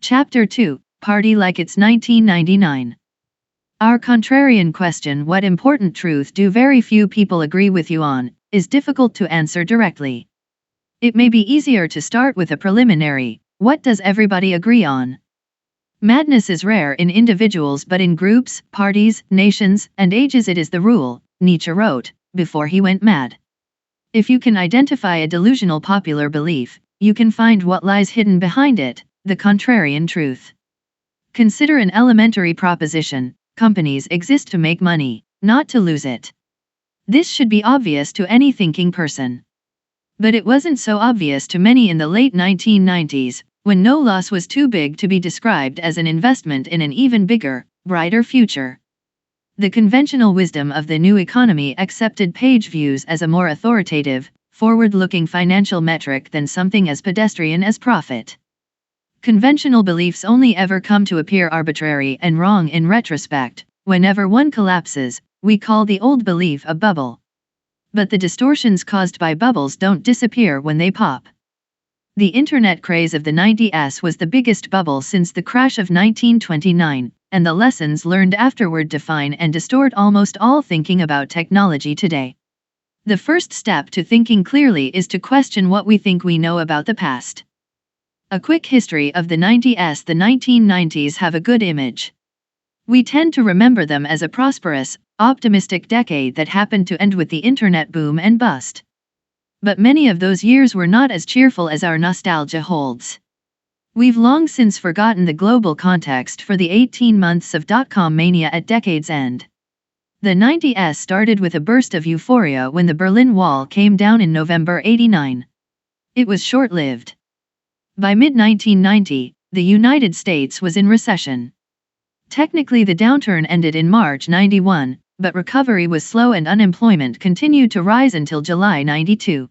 Chapter 2, Party Like It's 1999. Our contrarian question, what important truth do very few people agree with you on, is difficult to answer directly. It may be easier to start with a preliminary, what does everybody agree on? Madness is rare in individuals, but in groups, parties, nations, and ages it is the rule, Nietzsche wrote, before he went mad. If you can identify a delusional popular belief, you can find what lies hidden behind it, the contrarian truth. Consider an elementary proposition: companies exist to make money, not to lose it. This should be obvious to any thinking person. But it wasn't so obvious to many in the late 1990s, when no loss was too big to be described as an investment in an even bigger, brighter future. The conventional wisdom of the new economy accepted page views as a more authoritative, forward-looking financial metric than something as pedestrian as profit. Conventional beliefs only ever come to appear arbitrary and wrong in retrospect. Whenever one collapses, we call the old belief a bubble. But the distortions caused by bubbles don't disappear when they pop. The internet craze of the 90s was the biggest bubble since the crash of 1929, and the lessons learned afterward define and distort almost all thinking about technology today. The first step to thinking clearly is to question what we think we know about the past. A quick history of the 90s. The 1990s have a good image. We tend to remember them as a prosperous, optimistic decade that happened to end with the internet boom and bust. But many of those years were not as cheerful as our nostalgia holds. We've long since forgotten the global context for the 18 months of dot-com mania at decade's end. The 90s started with a burst of euphoria when the Berlin Wall came down in November '89. It was short-lived. By mid-1990, the United States was in recession. Technically the downturn ended in March '91, but recovery was slow and unemployment continued to rise until July '92.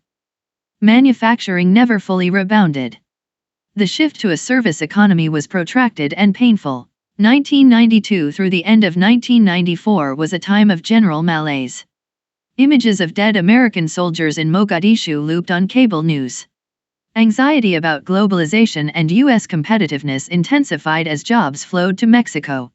Manufacturing never fully rebounded. The shift to a service economy was protracted and painful. 1992 through the end of 1994 was a time of general malaise. Images of dead American soldiers in Mogadishu looped on cable news. Anxiety about globalization and U.S. competitiveness intensified as jobs flowed to Mexico.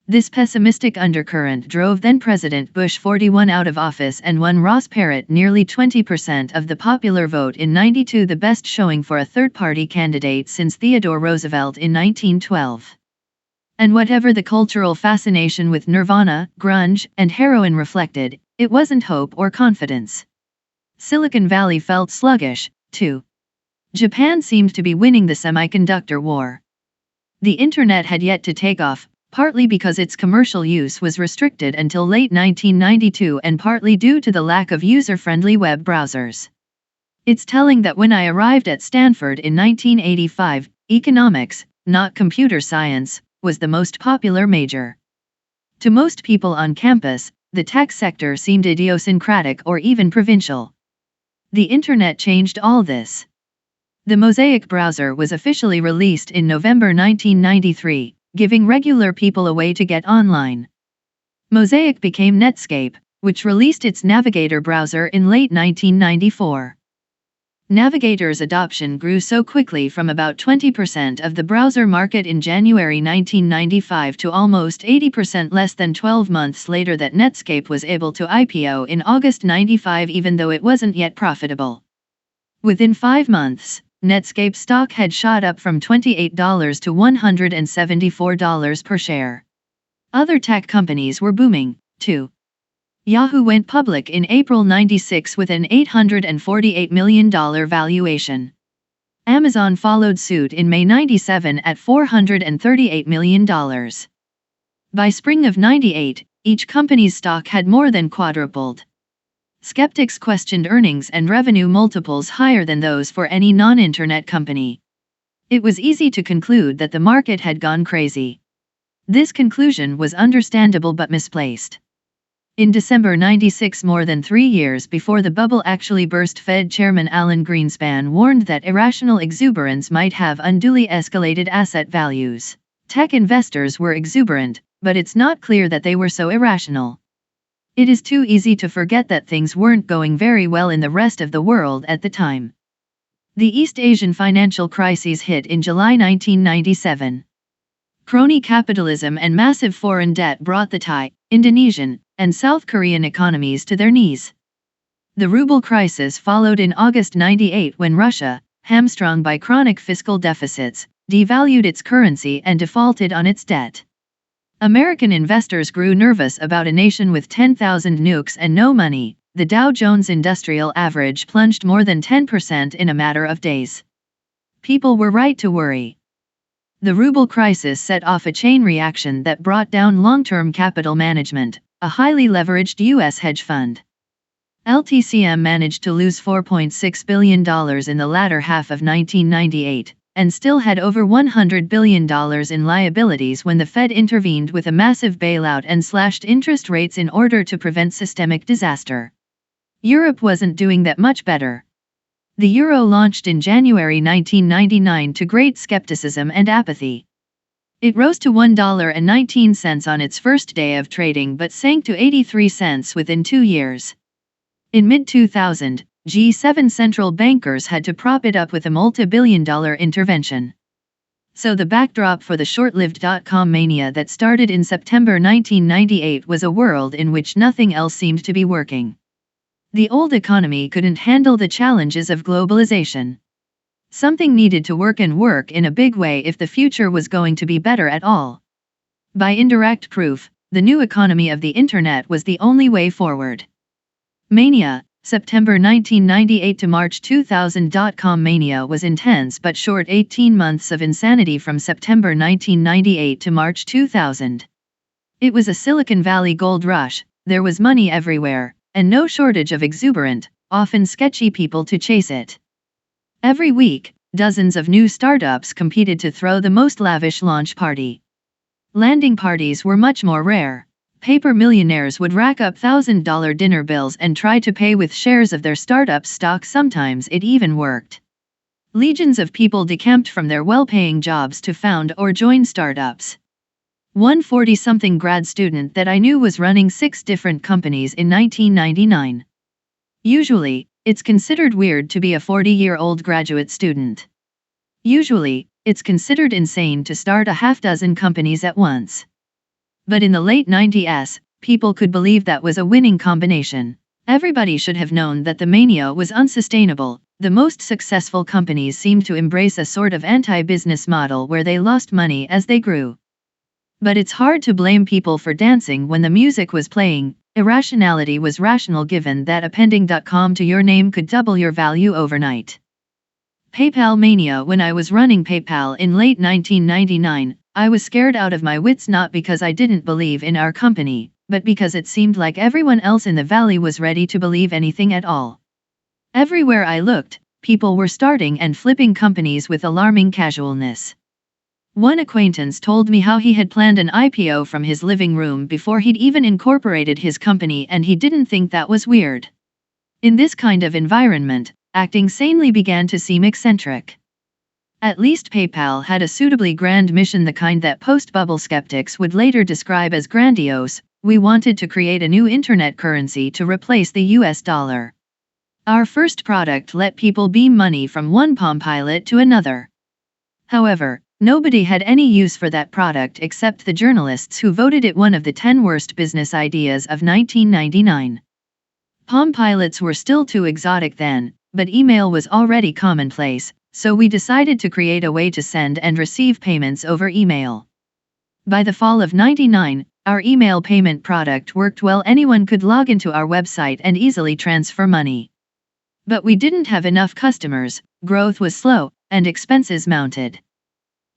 This pessimistic undercurrent drove then-President Bush 41 out of office and won Ross Perot nearly 20% of the popular vote in '92, the best showing for a third-party candidate since Theodore Roosevelt in 1912. And whatever the cultural fascination with Nirvana, grunge, and heroin reflected, it wasn't hope or confidence. Silicon Valley felt sluggish, too. Japan seemed to be winning the semiconductor war. The internet had yet to take off, partly because its commercial use was restricted until late 1992 and partly due to the lack of user-friendly web browsers. It's telling that when I arrived at Stanford in 1985, economics, not computer science, was the most popular major. To most people on campus, the tech sector seemed idiosyncratic or even provincial. The internet changed all this. The Mosaic browser was officially released in November 1993, giving regular people a way to get online. Mosaic became Netscape, which released its Navigator browser in late 1994. Navigator's adoption grew so quickly from about 20% of the browser market in January 1995 to almost 80% less than 12 months later that Netscape was able to IPO in August '95, even though it wasn't yet profitable. Within 5 months, Netscape stock had shot up from $28 to $174 per share. Other tech companies were booming, too. Yahoo went public in April '96 with an $848 million valuation. Amazon followed suit in May '97 at $438 million. By spring of '98, each company's stock had more than quadrupled. Skeptics questioned earnings and revenue multiples higher than those for any non-internet company. It was easy to conclude that the market had gone crazy. This conclusion was understandable but misplaced. In December '96, more than 3 years before the bubble actually burst, Fed Chairman Alan Greenspan warned that irrational exuberance might have unduly escalated asset values. Tech investors were exuberant, but it's not clear that they were so irrational. It is too easy to forget that things weren't going very well in the rest of the world at the time. The East Asian financial crises hit in July 1997. Crony capitalism and massive foreign debt brought the Thai, Indonesian, and South Korean economies to their knees. The Ruble Crisis followed in August 98 when Russia, hamstrung by chronic fiscal deficits, devalued its currency and defaulted on its debt. American investors grew nervous about a nation with 10,000 nukes and no money. The Dow Jones Industrial Average plunged more than 10% in a matter of days. People were right to worry. The Ruble Crisis set off a chain reaction that brought down long-term capital management, a highly leveraged U.S. hedge fund. LTCM managed to lose $4.6 billion in the latter half of 1998, and still had over $100 billion in liabilities when the Fed intervened with a massive bailout and slashed interest rates in order to prevent systemic disaster. Europe wasn't doing that much better. The euro launched in January 1999 to great skepticism and apathy. It rose to $1.19 on its first day of trading but sank to 83 cents within 2 years. In mid-2000, G7 central bankers had to prop it up with a multi-billion-dollar intervention. So the backdrop for the short-lived dot-com mania that started in September 1998 was a world in which nothing else seemed to be working. The old economy couldn't handle the challenges of globalization. Something needed to work in a big way if the future was going to be better at all. By indirect proof, the new economy of the Internet was the only way forward. Mania, September 1998 to March 2000. Dot-com mania was intense but short 18 months of insanity from September 1998 to March 2000. It was a Silicon Valley gold rush, there was money everywhere, and no shortage of exuberant, often sketchy people to chase it. Every week, dozens of new startups competed to throw the most lavish launch party. Landing parties were much more rare. Paper millionaires would rack up $1,000 dinner bills and try to pay with shares of their startup stock. Sometimes it even worked. Legions of people decamped from their well-paying jobs to found or join startups. One 40-something grad student that I knew was running 6 different companies in 1999. Usually, it's considered weird to be a 40-year-old graduate student. Usually, it's considered insane to start a half-dozen companies at once. But in the late 90s, people could believe that was a winning combination. Everybody should have known that the mania was unsustainable. The most successful companies seemed to embrace a sort of anti-business model where they lost money as they grew. But it's hard to blame people for dancing when the music was playing. Irrationality was rational given that appending .com to your name could double your value overnight. PayPal mania. When I was running PayPal in late 1999, I was scared out of my wits, not because I didn't believe in our company, but because it seemed like everyone else in the valley was ready to believe anything at all. Everywhere I looked, people were starting and flipping companies with alarming casualness. One acquaintance told me how he had planned an IPO from his living room before he'd even incorporated his company, and he didn't think that was weird. In this kind of environment, acting sanely began to seem eccentric. At least PayPal had a suitably grand mission, the kind that post-bubble skeptics would later describe as grandiose. We wanted to create a new internet currency to replace the US dollar. Our first product let people beam money from one Palm Pilot to another. However, nobody had any use for that product except the journalists who voted it one of the 10 worst business ideas of 1999. Palm Pilots were still too exotic then, but email was already commonplace, so we decided to create a way to send and receive payments over email. By the fall of '99, our email payment product worked well. Anyone could log into our website and easily transfer money. But we didn't have enough customers, growth was slow, and expenses mounted.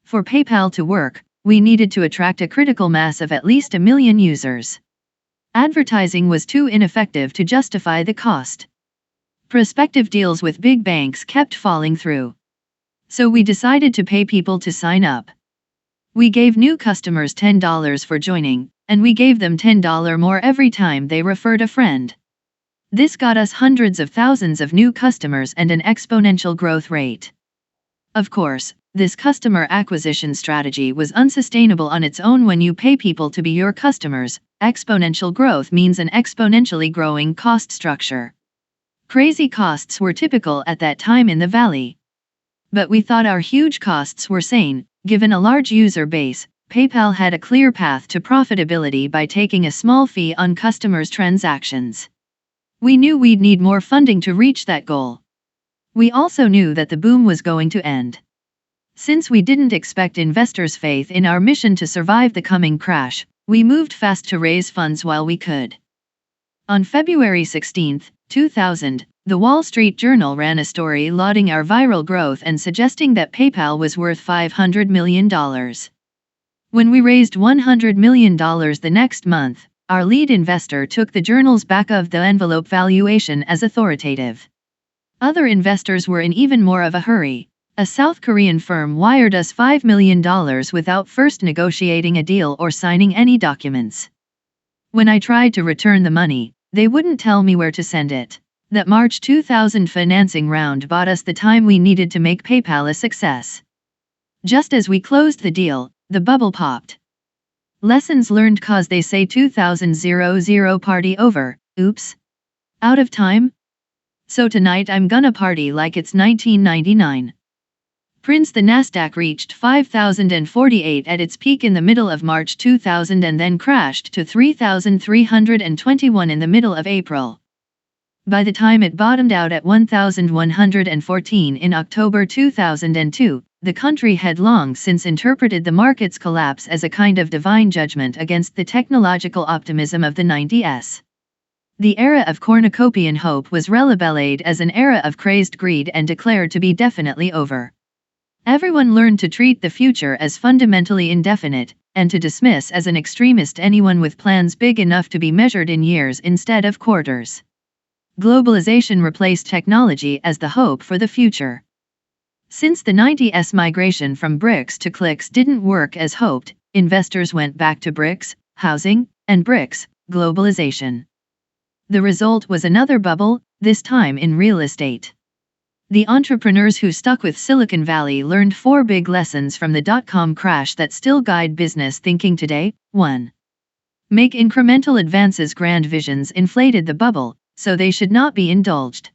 For PayPal to work, we needed to attract a critical mass of at least 1 million users. Advertising was too ineffective to justify the cost. Prospective deals with big banks kept falling through. So we decided to pay people to sign up. We gave new customers $10 for joining, and we gave them $10 more every time they referred a friend. This got us hundreds of thousands of new customers and an exponential growth rate. Of course, this customer acquisition strategy was unsustainable on its own. When you pay people to be your customers, exponential growth means an exponentially growing cost structure. Crazy costs were typical at that time in the valley. But we thought our huge costs were sane. Given a large user base, PayPal had a clear path to profitability by taking a small fee on customers' transactions. We knew we'd need more funding to reach that goal. We also knew that the boom was going to end. Since we didn't expect investors' faith in our mission to survive the coming crash, we moved fast to raise funds while we could. On February 16, 2000, the Wall Street Journal ran a story lauding our viral growth and suggesting that PayPal was worth $500 million. When we raised $100 million the next month, our lead investor took the journal's back-of-the-envelope valuation as authoritative. Other investors were in even more of a hurry. A South Korean firm wired us $5 million without first negotiating a deal or signing any documents. When I tried to return the money, they wouldn't tell me where to send it. That March 2000 financing round bought us the time we needed to make PayPal a success. Just as we closed the deal, the bubble popped. Lessons learned, cause they say 2000 party over. Oops. Out of time? So tonight I'm gonna party like it's 1999. Prince, the Nasdaq reached 5,048 at its peak in the middle of March 2000 and then crashed to 3,321 in the middle of April. By the time it bottomed out at 1,114 in October 2002, the country had long since interpreted the market's collapse as a kind of divine judgment against the technological optimism of the 90s. The era of cornucopian hope was relabeled as an era of crazed greed and declared to be definitely over. Everyone learned to treat the future as fundamentally indefinite, and to dismiss as an extremist anyone with plans big enough to be measured in years instead of quarters. Globalization replaced technology as the hope for the future. Since the 90s migration from bricks to clicks didn't work as hoped, investors went back to bricks, housing, and bricks, globalization. The result was another bubble, this time in real estate. The entrepreneurs who stuck with Silicon Valley learned 4 big lessons from the dot-com crash that still guide business thinking today. 1. Make incremental advances. Grand visions inflated the bubble, so they should not be indulged.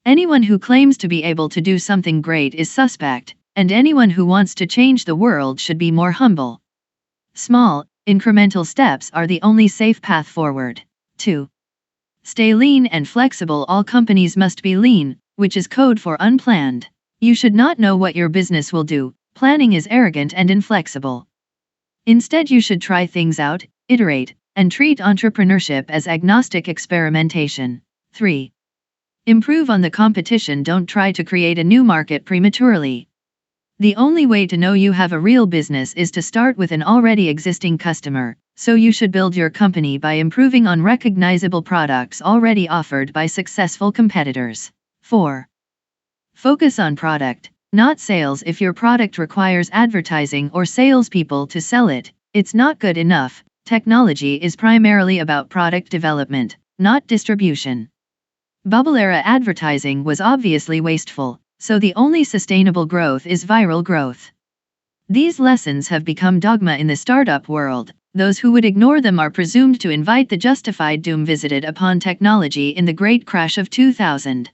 Anyone who claims to be able to do something great is suspect, and anyone who wants to change the world should be more humble. Small, incremental steps are the only safe path forward. 2. Stay lean and flexible. All companies must be lean, which is code for unplanned. You should not know what your business will do. Planning is arrogant and inflexible. Instead, you should try things out, iterate, and treat entrepreneurship as agnostic experimentation. 3. Improve on the competition. Don't try to create a new market prematurely. The only way to know you have a real business is to start with an already existing customer, so you should build your company by improving on recognizable products already offered by successful competitors. 4. Focus on product, not sales. If your product requires advertising or salespeople to sell it, it's not good enough. Technology is primarily about product development, not distribution. Bubble-era advertising was obviously wasteful, so the only sustainable growth is viral growth. These lessons have become dogma in the startup world. Those who would ignore them are presumed to invite the justified doom visited upon technology in the great crash of 2000.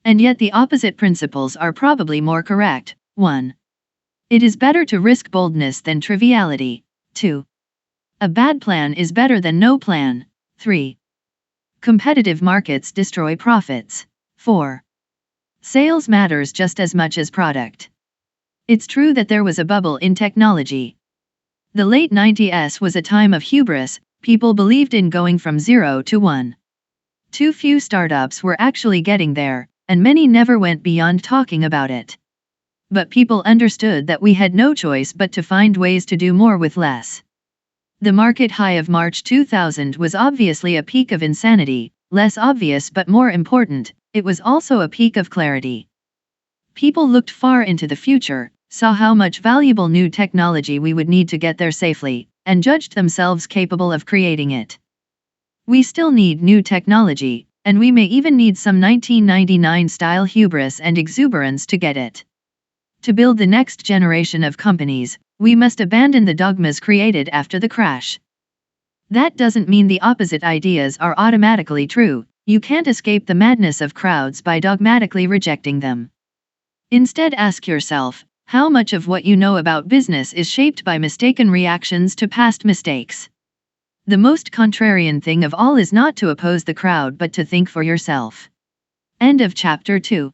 And yet the opposite principles are probably more correct. 1. It is better to risk boldness than triviality. 2. A bad plan is better than no plan. 3. Competitive markets destroy profits. 4. Sales matters just as much as product. It's true that there was a bubble in technology. The late 90s was a time of hubris. People believed in going from 0 to 1. Too few startups were actually getting there, and many never went beyond talking about it. But people understood that we had no choice but to find ways to do more with less. The market high of March 2000 was obviously a peak of insanity. Less obvious but more important, it was also a peak of clarity. People looked far into the future, saw how much valuable new technology we would need to get there safely, and judged themselves capable of creating it. We still need new technology, and we may even need some 1999-style hubris and exuberance to get it. To build the next generation of companies, we must abandon the dogmas created after the crash. That doesn't mean the opposite ideas are automatically true. You can't escape the madness of crowds by dogmatically rejecting them. Instead, ask yourself, how much of what you know about business is shaped by mistaken reactions to past mistakes? The most contrarian thing of all is not to oppose the crowd but to think for yourself. End of chapter 2.